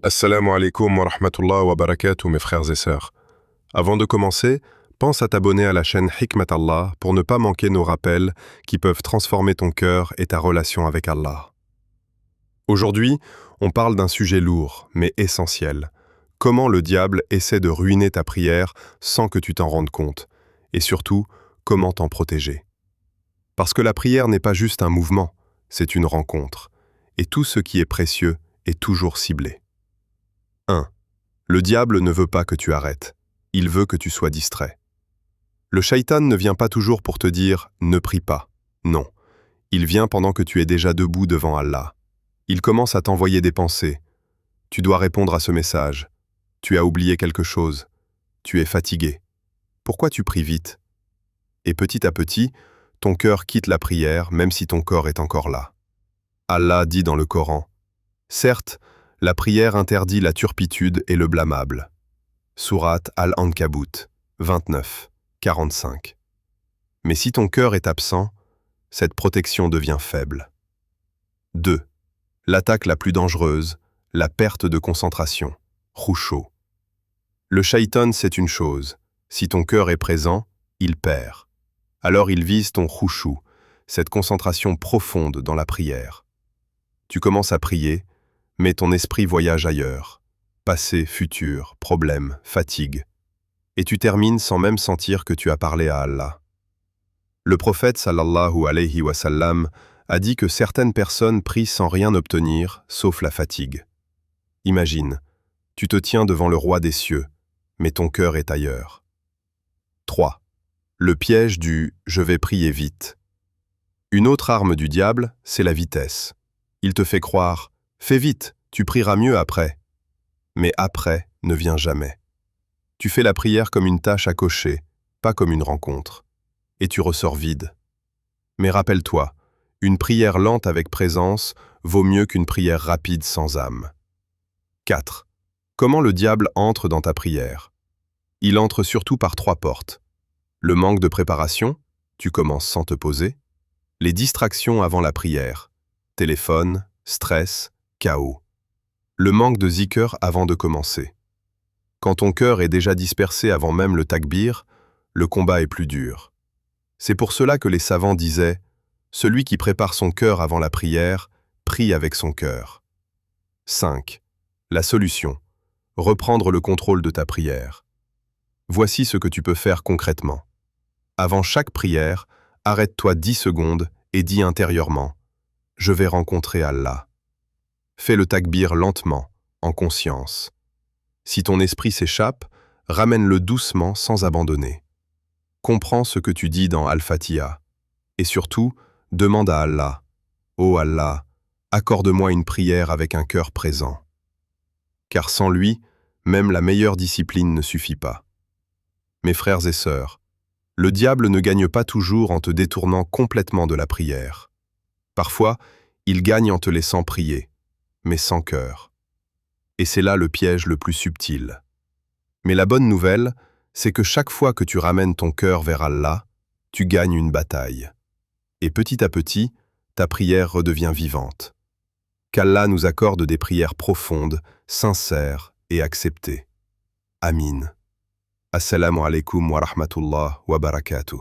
Assalamu alaikum wa rahmatullah wa barakatuh mes frères et sœurs. Avant de commencer, pense à t'abonner à la chaîne Hikmat Allah pour ne pas manquer nos rappels qui peuvent transformer ton cœur et ta relation avec Allah. Aujourd'hui, on parle d'un sujet lourd mais essentiel. Comment le diable essaie de ruiner ta prière sans que tu t'en rendes compte, et surtout, comment t'en protéger. Parce que la prière n'est pas juste un mouvement, c'est une rencontre, et tout ce qui est précieux est toujours ciblé. 1. Le diable ne veut pas que tu arrêtes. Il veut que tu sois distrait. Le shaitan ne vient pas toujours pour te dire « ne prie pas ». Non. Il vient pendant que tu es déjà debout devant Allah. Il commence à t'envoyer des pensées. Tu dois répondre à ce message. Tu as oublié quelque chose. Tu es fatigué. Pourquoi tu pries vite? Et petit à petit, ton cœur quitte la prière même si ton corps est encore là. Allah dit dans le Coran « Certes, la prière interdit la turpitude et le blâmable. » Sourate Al-Ankabut, 29, 45. Mais si ton cœur est absent, cette protection devient faible. 2. L'attaque la plus dangereuse, la perte de concentration. Khushu'. Le shaitan sait une chose, si ton cœur est présent, il perd. Alors il vise ton khushu', cette concentration profonde dans la prière. Tu commences à prier, mais ton esprit voyage ailleurs. Passé, futur, problème, fatigue. Et tu termines sans même sentir que tu as parlé à Allah. Le prophète sallallahu alayhi wa sallam a dit que certaines personnes prient sans rien obtenir, sauf la fatigue. Imagine, tu te tiens devant le roi des cieux, mais ton cœur est ailleurs. 3. Le piège du « je vais prier vite ». Une autre arme du diable, c'est la vitesse. Il te fait croire « fais vite, tu prieras mieux après ». Mais après ne vient jamais. Tu fais la prière comme une tâche à cocher, pas comme une rencontre. Et tu ressors vide. Mais rappelle-toi, une prière lente avec présence vaut mieux qu'une prière rapide sans âme. 4. Comment le diable entre dans ta prière? Il entre surtout par 3 portes. Le manque de préparation, tu commences sans te poser. Les distractions avant la prière, téléphone, stress, chaos. Le manque de zikr avant de commencer. Quand ton cœur est déjà dispersé avant même le takbir, le combat est plus dur. C'est pour cela que les savants disaient « Celui qui prépare son cœur avant la prière, prie avec son cœur ». 5. La solution. Reprendre le contrôle de ta prière. Voici ce que tu peux faire concrètement. Avant chaque prière, arrête-toi 10 secondes et dis intérieurement « Je vais rencontrer Allah ». Fais le takbir lentement, en conscience. Si ton esprit s'échappe, ramène-le doucement sans abandonner. Comprends ce que tu dis dans Al-Fatiha. Et surtout, demande à Allah « Ô Allah, accorde-moi une prière avec un cœur présent. » Car sans lui, même la meilleure discipline ne suffit pas. Mes frères et sœurs, le diable ne gagne pas toujours en te détournant complètement de la prière. Parfois, il gagne en te laissant prier, mais sans cœur. Et c'est là le piège le plus subtil. Mais la bonne nouvelle, c'est que chaque fois que tu ramènes ton cœur vers Allah, tu gagnes une bataille. Et petit à petit, ta prière redevient vivante. Qu'Allah nous accorde des prières profondes, sincères et acceptées. Amin. Assalamu alaikum wa rahmatullah wa barakatuh.